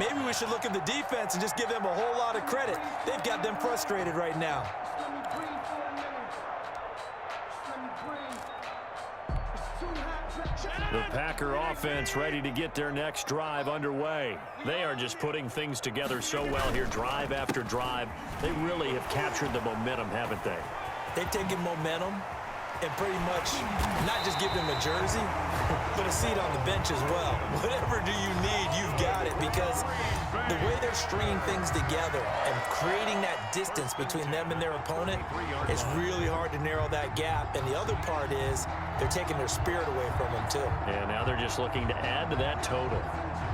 maybe we should look at the defense and just give them a whole lot of credit. They've got them frustrated right now. The Packer offense ready to get their next drive underway. They are just putting things together so well here, drive after drive. They really have captured the momentum, haven't they? They've taken momentum and pretty much not just give them a jersey, but a seat on the bench as well. Whatever do you need, you've got it, because the way they're stringing things together and creating that distance between them and their opponent is really hard to narrow that gap. And the other part is they're taking their spirit away from them too. And now they're just looking to add to that total.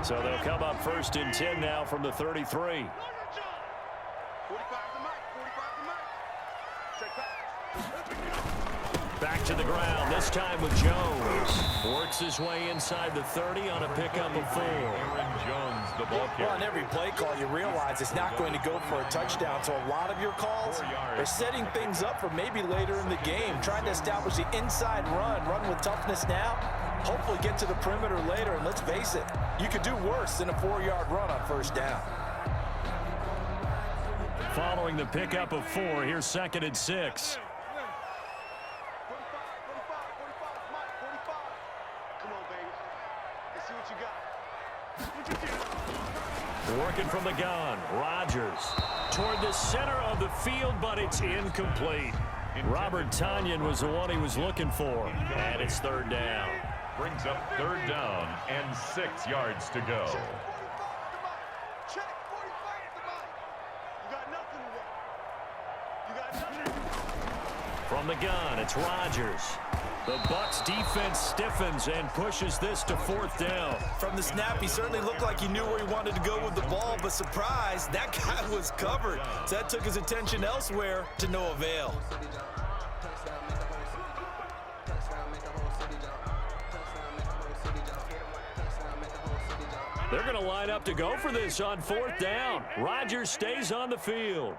So they'll come up 1st and 10 now from the 33. Back to the ground, this time with Jones. Works his way inside the 30 on a pickup of 4. Aaron Jones, the ball carrier. Well, on every play call, you realize it's not going to go for a touchdown. So a lot of your calls are setting things up for maybe later in the game, trying to establish the inside run with toughness now, hopefully get to the perimeter later. And let's face it, you could do worse than a 4-yard run on 1st down. Following the pickup of 4, here's 2nd and 6. Working from the gun, Rodgers toward the center of the field, but it's incomplete. Robert Tonyan was the one he was looking for, and it's 3rd down. Brings up 3rd down and 6 yards to go. From the gun, it's Rodgers. The Bucs defense stiffens and pushes this to 4th down. From the snap, he certainly looked like he knew where he wanted to go with the ball, but surprise, that guy was covered. So that took his attention elsewhere to no avail. They're going to line up to go for this on 4th down. Rodgers stays on the field.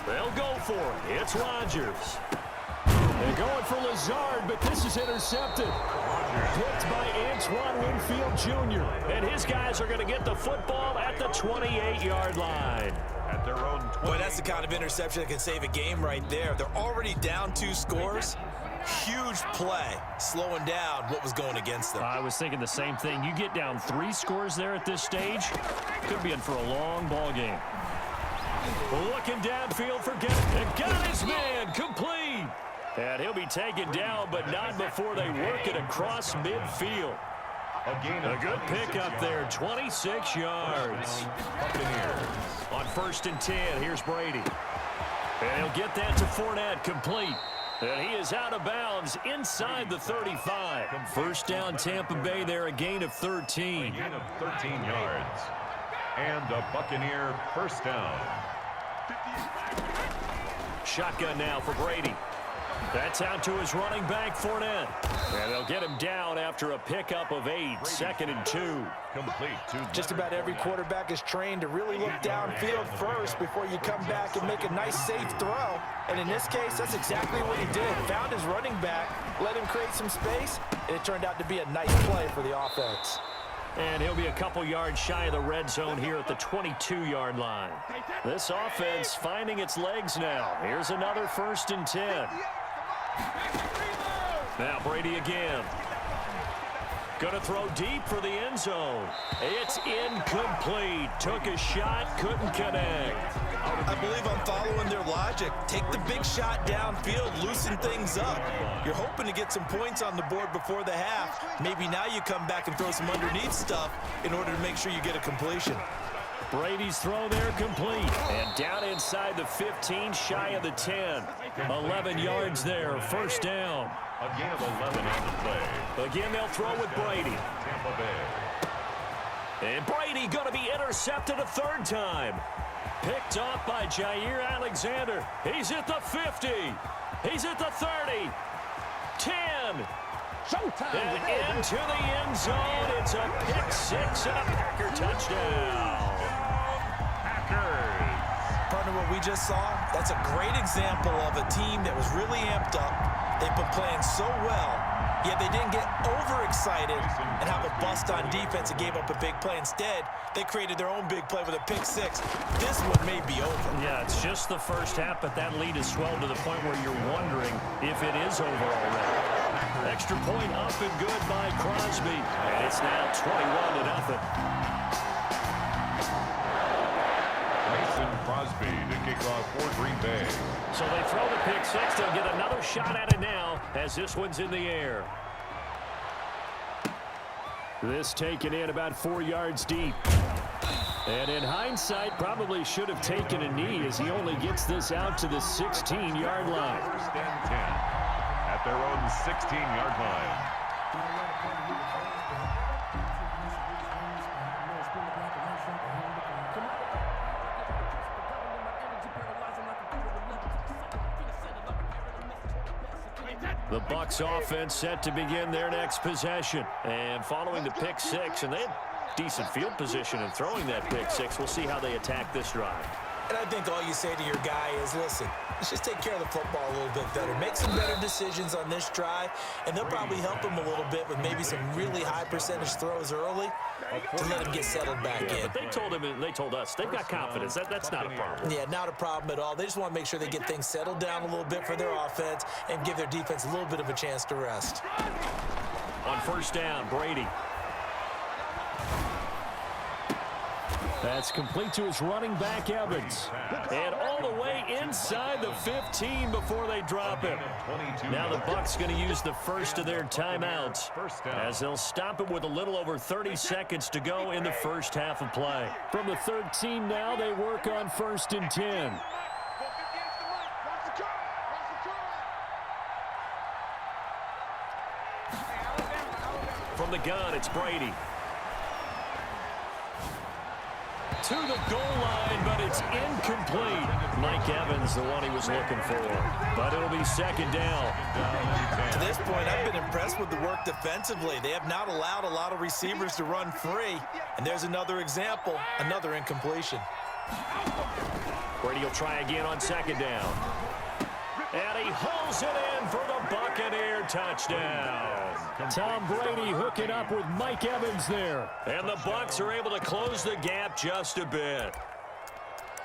They'll go for it. It's Rodgers. They're going for Lazard, but this is intercepted. Picked by Antoine Winfield Jr. And his guys are going to get the football at the 28-yard line. At their own 20. Boy, that's the kind of interception that can save a game right there. They're already down 2 scores. Huge play, slowing down what was going against them. I was thinking the same thing. You get down 3 scores there at this stage, could be in for a long ball game. Looking downfield for and got his man complete. And he'll be taken down, but not before they work it across midfield. A good pickup there, 26 yards. Buccaneers. On 1st and 10, here's Brady. And he'll get that to Fournette, complete. And he is out of bounds inside the 35. 1st down, Tampa Bay there, a gain of 13. A gain of 13 yards. And a Buccaneer 1st down. Shotgun now for Brady. That's out to his running back, Fournette. And they'll get him down after a pickup of 8, 2nd and 2. Complete to Just about every quarterback is trained to really look downfield first before you come back and make a nice, safe throw. And in this case, that's exactly what he did. Found his running back, let him create some space, and it turned out to be a nice play for the offense. And he'll be a couple yards shy of the red zone here at the 22-yard line. This offense finding its legs now. Here's another 1st and 10. Now Brady again. Going to throw deep for the end zone. It's incomplete. Took a shot, couldn't connect. I believe I'm following their logic. Take the big shot downfield, loosen things up. You're hoping to get some points on the board before the half. Maybe now you come back and throw some underneath stuff in order to make sure you get a completion. Brady's throw there complete. And down inside the 15, shy of the 10. 11 yards there, 1st down. a gain of 11 on the play. Again, they'll throw with Brady. Tampa Bay. And Brady going to be intercepted a 3rd time. Picked off by Jair Alexander. He's at the 50. He's at the 30. 10. Showtime. And into the end zone. It's a pick 6 and a Packer touchdown. Packers. Partner, what we just saw, that's a great example of a team that was really amped up. They've been playing so well, Yeah, they didn't get overexcited and have a bust on defense and gave up a big play. Instead, they created their own big play with a pick six. This one may be over. Yeah, it's just the first half, but that lead has swelled to the point where you're wondering if it is over already. Extra point up and good by Crosby. And it's now 21-0. Mason Crosby to kick off for Green Bay. So they throw the pick six. They'll get another shot at it now as this one's in the air. This taken in about 4 yards deep. And in hindsight, probably should have taken a knee as he only gets this out to the 16-yard line. First and 10 at their own 16-yard line. The Bucs offense set to begin their next possession. And following the pick six, and they had decent field position in throwing that pick six. We'll see how they attack this drive. And I think all you say to your guy is, listen, let's just take care of the football a little bit better. Make some better decisions on this drive, and they'll probably help him a little bit with maybe some really high percentage throws early to let him get settled back in. But they told us they've got confidence. That's not a problem. Yeah, not a problem at all. They just want to make sure they get things settled down a little bit for their offense and give their defense a little bit of a chance to rest. On first down, Brady. That's complete to his running back, Evans. And all the way inside the 15 before they drop him. Now the Bucs going to use the first of their timeouts as they'll stop it with a little over 30 seconds to go in the first half of play. From the 13 now, they work on 1st and 10. From the gun, it's Brady. To the goal line, but it's incomplete. Mike Evans, the one he was looking for. But it'll be second down. To this point, I've been impressed with the work defensively. They have not allowed a lot of receivers to run free. And there's another example, another incompletion. Brady will try again on second down. And he hauls it in for the Buccaneer touchdown. Tom Brady hooking up with Mike Evans there. And the Bucs are able to close the gap just a bit.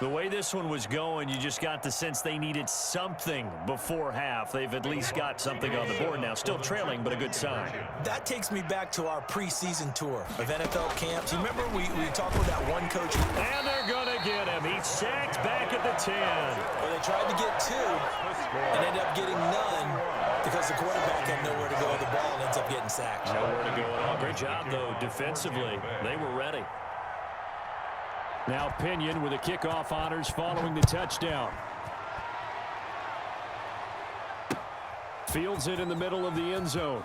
The way this one was going, you just got the sense they needed something before half. They've at least got something on the board now. Still trailing, but a good sign. That takes me back to our preseason tour of NFL camps. You remember we talked with that one coach? And they're going to get him. He's sacked back at the 10. Well, they tried to get 2 and ended up getting none because the quarterback had nowhere to go with the ball and ends up getting sacked. Nowhere to go at all. Great job, though, defensively. They were ready. Now Pinion with the kickoff honors following the touchdown. Fields it in the middle of the end zone.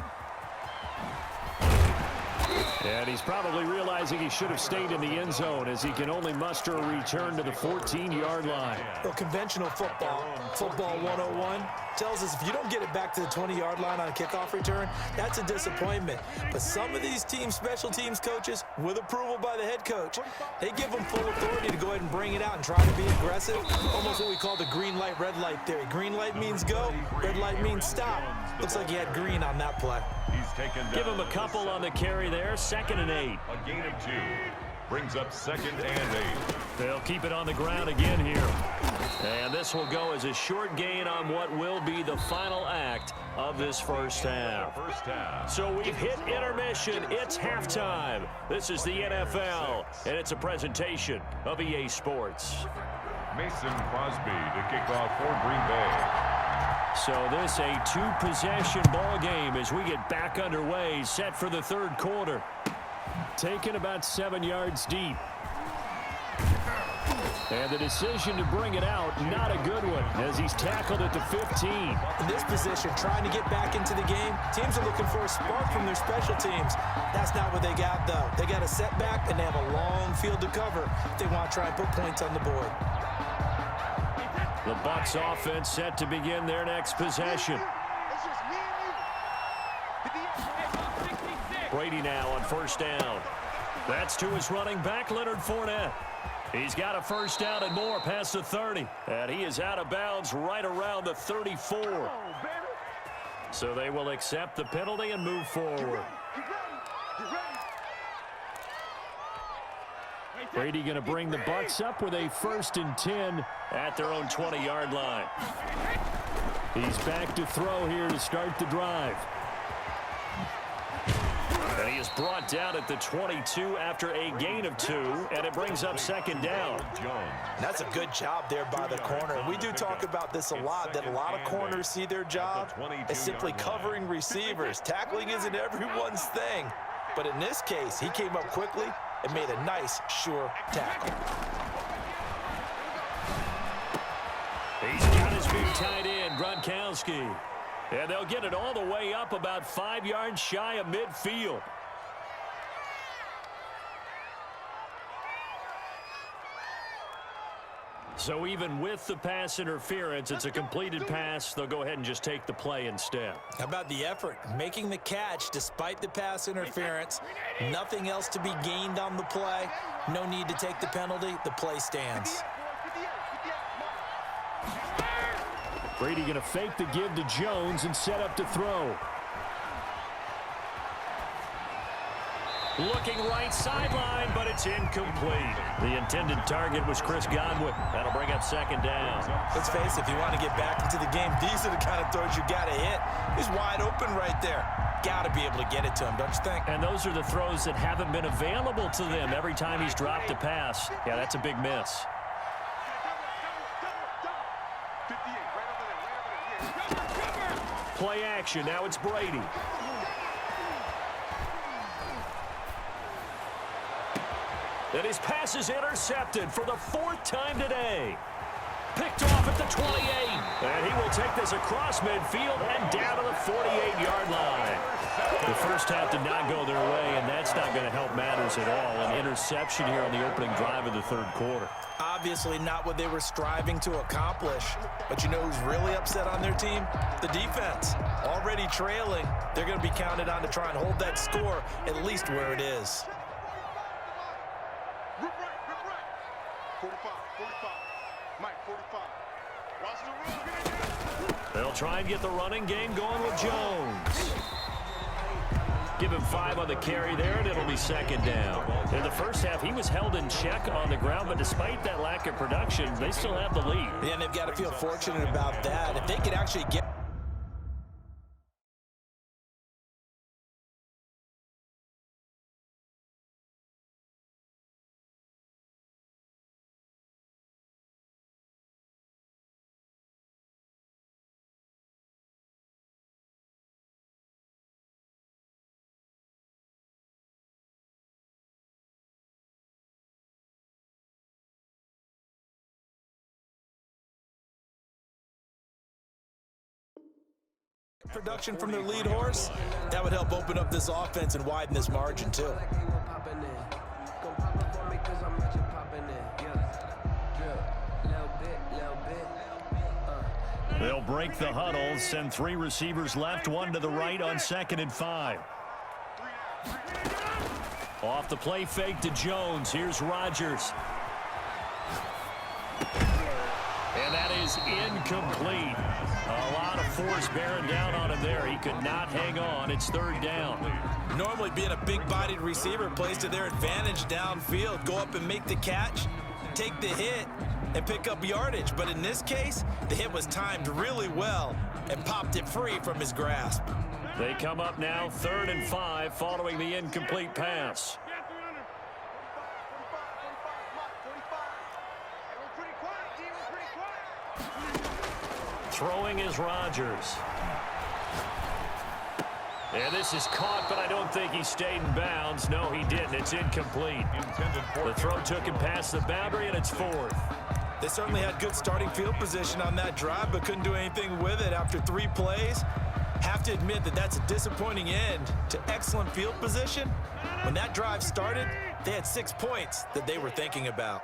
And he's probably realizing he should have stayed in the end zone as he can only muster a return to the 14-yard line. Well, conventional football 101, tells us if you don't get it back to the 20-yard line on a kickoff return, that's a disappointment. But some of these teams, special teams coaches, with approval by the head coach, they give them full authority to go ahead and bring it out and try to be aggressive, almost what we call the green light, red light theory. Green light means go, red light means stop. Looks like he had green on that play. Give him a couple on the carry there. 2nd and 8. A gain of 2 brings up 2nd and 8. They'll keep it on the ground again here. And this will go as a short gain on what will be the final act of this first half. So we've hit intermission. It's halftime. This is the NFL, and it's a presentation of EA Sports. Mason Crosby to kick off for Green Bay. So this a 2-possession ball game as we get back underway, set for the 3rd quarter. Taken about 7 yards deep. And the decision to bring it out, not a good one, as he's tackled at the 15. In this position, trying to get back into the game, teams are looking for a spark from their special teams. That's not what they got, though. They got a setback, and they have a long field to cover if they want to try and put points on the board. The Bucs offense set to begin their next possession. Brady now on first down. That's to his running back, Leonard Fournette. He's got a first down and more past the 30. And he is out of bounds right around the 34. So they will accept the penalty and move forward. Brady going to bring the Bucs up with a 1st and 10 at their own 20-yard line. He's back to throw here to start the drive. And he is brought down at the 22 after a gain of 2, and it brings up 2nd down. That's a good job there by the corner. We do talk about this a lot, that a lot of corners see their job as simply covering receivers. Tackling isn't everyone's thing. But in this case, he came up quickly and made a nice, sure tackle. He's got his big tight end, Gronkowski. And they'll get it all the way up about 5 yards shy of midfield. So even with the pass interference, it's a completed pass. They'll go ahead and just take the play instead. How about the effort? Making the catch despite the pass interference. Nothing else to be gained on the play. No need to take the penalty. The play stands. Brady going to fake the give to Jones and set up to throw. Looking right sideline, but it's incomplete. The intended target was Chris Godwin. That'll bring up 2nd down. Let's face it, if you want to get back into the game, these are the kind of throws you got to hit. He's wide open right there. Got to be able to get it to him, don't you think? And those are the throws that haven't been available to them every time he's dropped a pass. Yeah, that's a big miss. Play action. Now it's Brady. And his pass is intercepted for the 4th time today. Picked off at the 28. And he will take this across midfield and down to the 48-yard line. The first half did not go their way, and that's not going to help matters at all. An interception here on the opening drive of the 3rd quarter. Obviously not what they were striving to accomplish. But you know who's really upset on their team? The defense. Already trailing. They're going to be counted on to try and hold that score at least where it is. 45. Mike, 45. Watch the run. They'll try and get the running game going with Jones. Give him 5 on the carry there, and it'll be 2nd down. In the first half, he was held in check on the ground, but despite that lack of production, they still have the lead. Yeah, and they've got to feel fortunate about that. If they could actually get production from their lead horse, that would help open up this offense and widen this margin too. They'll break the huddle, send 3 receivers left, 1 to the right on 2nd and 5. Off the play fake to Jones. Here's Rodgers. And that is incomplete. A lot of force bearing down on him there. He could not hang on. It's 3rd down. Normally being a big-bodied receiver plays to their advantage downfield. Go up and make the catch, take the hit, and pick up yardage. But in this case, the hit was timed really well and popped it free from his grasp. They come up now 3rd and 5 following the incomplete pass. Throwing is Rodgers. And this is caught, but I don't think he stayed in bounds. No, he didn't. It's incomplete. The throw took him past the boundary, and it's 4th. They certainly had good starting field position on that drive, but couldn't do anything with it after 3 plays. Have to admit that that's a disappointing end to excellent field position. When that drive started, they had 6 points that they were thinking about.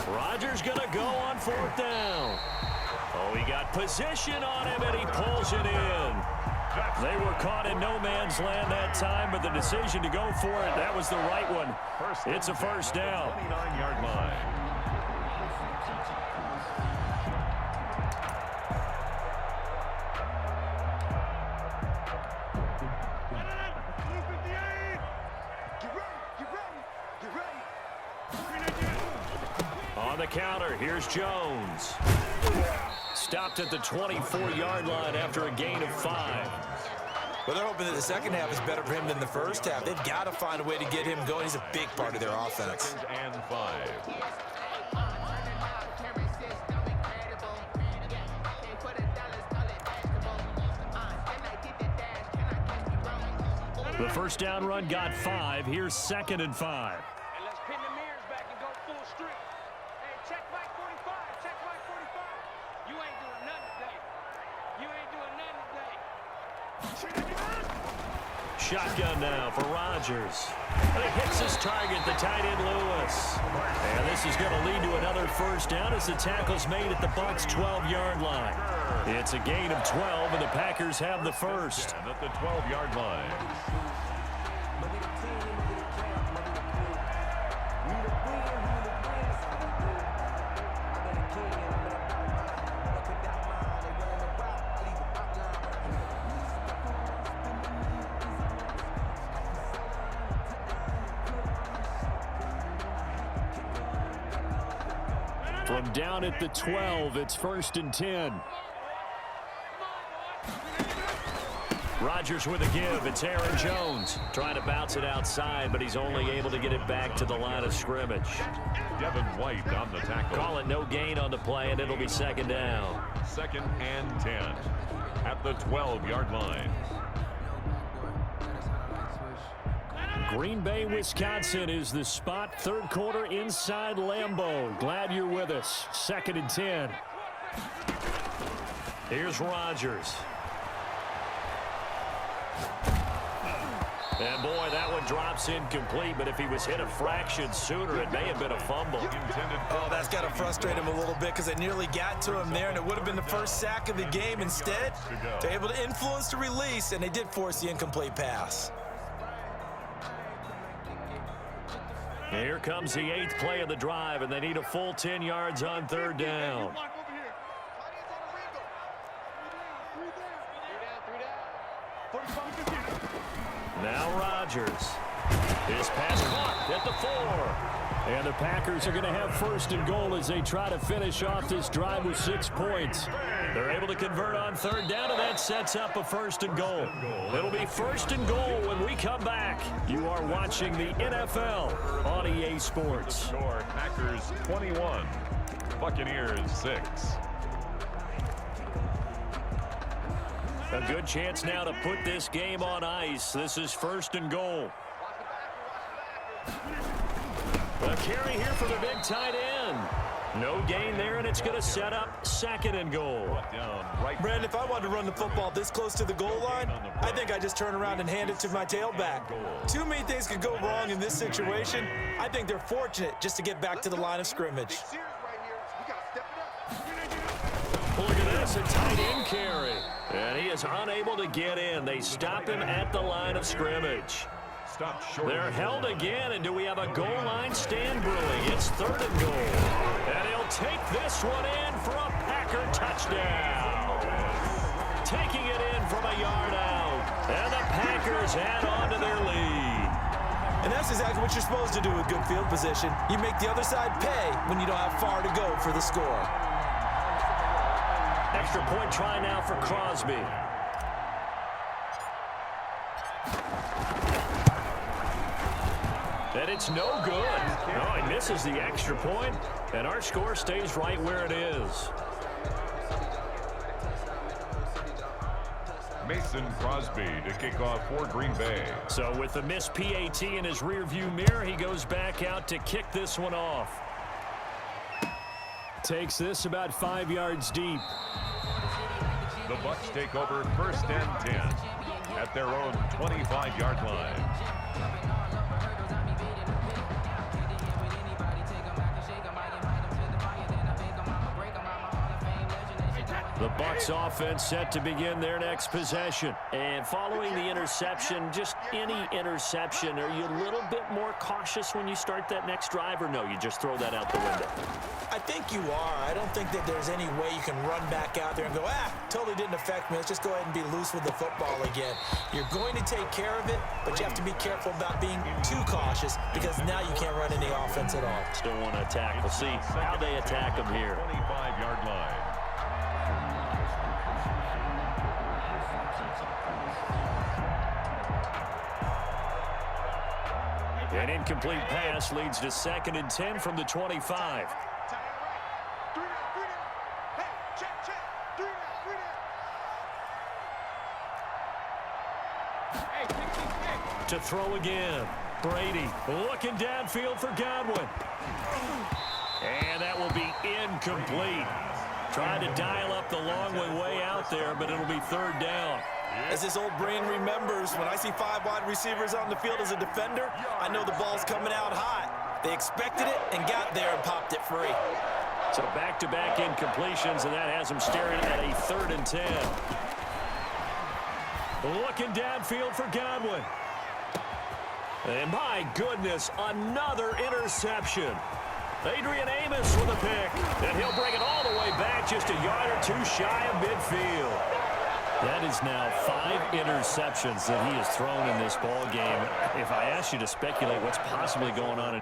Rodgers going to go on 4th down. Oh, he got position on him, and he pulls it in. They were caught in no man's land that time, but the decision to go for it, that was the right one. It's a first down. 29-yard line. On the counter, here's Jones. Stopped at the 24-yard line after a gain of 5. Well, they're hoping that the second half is better for him than the first half. They've got to find a way to get him going. He's a big part of their offense. 2nd and 5. The first down run got 5. Here's 2nd and 5. And let's pin the mirrors back and go full streak. Hey, check back 45. Check back 45. You ain't doing nothing today. You ain't doing nothing today. Shotgun now for Rodgers. And he hits his target, the tight end Lewis. And this is going to lead to another first down as the tackle's made at the Bucs' 12-yard line. It's a gain of 12, and the Packers have the first. And at the 12-yard line. From down at the 12, it's 1st and 10. Rodgers with a give. It's Aaron Jones trying to bounce it outside, but he's only able to get it back to the line of scrimmage. Devin White on the tackle. Call it no gain on the play, and it'll be 2nd down. 2nd and 10 at the 12-yard line. Green Bay, Wisconsin is the spot. 3rd quarter inside Lambeau. Glad you're with us. 2nd and 10. Here's Rodgers. And boy, that one drops incomplete, but if he was hit a fraction sooner, it may have been a fumble. Oh, that's got to frustrate him a little bit because they nearly got to him there, and it would have been the first sack of the game. Instead, they're able to influence the release, and they did force the incomplete pass. Here comes the 8th play of the drive, and they need a full 10 yards on 3rd down. Now Rodgers. His pass caught at the 4. And the Packers are going to have 1st and goal as they try to finish off this drive with 6 points. They're able to convert on 3rd down, and that sets up a 1st and goal. It'll be 1st and goal when we come back. You are watching the NFL on EA Sports. Score, Packers 21, Buccaneers 6. A good chance now to put this game on ice. This is 1st and goal. A carry here for the big tight end. No gain there, and it's going to set up 2nd and goal. Brandon, if I wanted to run the football this close to the goal line, I think I just turn around and hand it to my tailback. Too many things could go wrong in this situation. I think they're fortunate just to get back to the line of scrimmage. Look at this, a tight end carry. And he is unable to get in. They stop him at the line of scrimmage. They're held again, and do we have a goal line stand brewing? It's 3rd and goal. And he'll take this one in for a Packer touchdown. Taking it in from a yard out. And the Packers add on to their lead. And that's exactly what you're supposed to do with good field position. You make the other side pay when you don't have far to go for the score. Extra point try now for Crosby. And it's no good. No, he misses the extra point, and our score stays right where it is. Mason Crosby to kick off for Green Bay. So with the missed PAT in his rearview mirror, he goes back out to kick this one off. Takes this about 5 yards deep. The Bucs take over 1st and 10 at their own 25-yard line. The Bucs offense set to begin their next possession. And following the interception, just any interception, are you a little bit more cautious when you start that next drive, or no, you just throw that out the window? I think you are. I don't think that there's any way you can run back out there and go, totally didn't affect me. Let's just go ahead and be loose with the football again. You're going to take care of it, but you have to be careful about being too cautious because now you can't run any offense at all. Still want to attack. We'll see how they attack them here. 25-yard line. An incomplete pass leads to 2nd and 10 from the 25. Tight end right. 3 down, 3 down. Hey, check, check. 3 down, 3 down. To throw again. Brady looking downfield for Godwin. And that will be incomplete. Trying to dial up the long way out there, but it'll be 3rd down. As this old brain remembers, when I see 5 wide receivers on the field as a defender, I know the ball's coming out hot. They expected it and got there and popped it free. So back-to-back incompletions, and that has them staring at a 3rd and 10. Looking downfield for Godwin. And my goodness, another interception. Adrian Amos with a pick, and he'll bring it all the way back just a yard or 2 shy of midfield. That is now 5 interceptions that he has thrown in this ball game. If I asked you to speculate what's possibly going on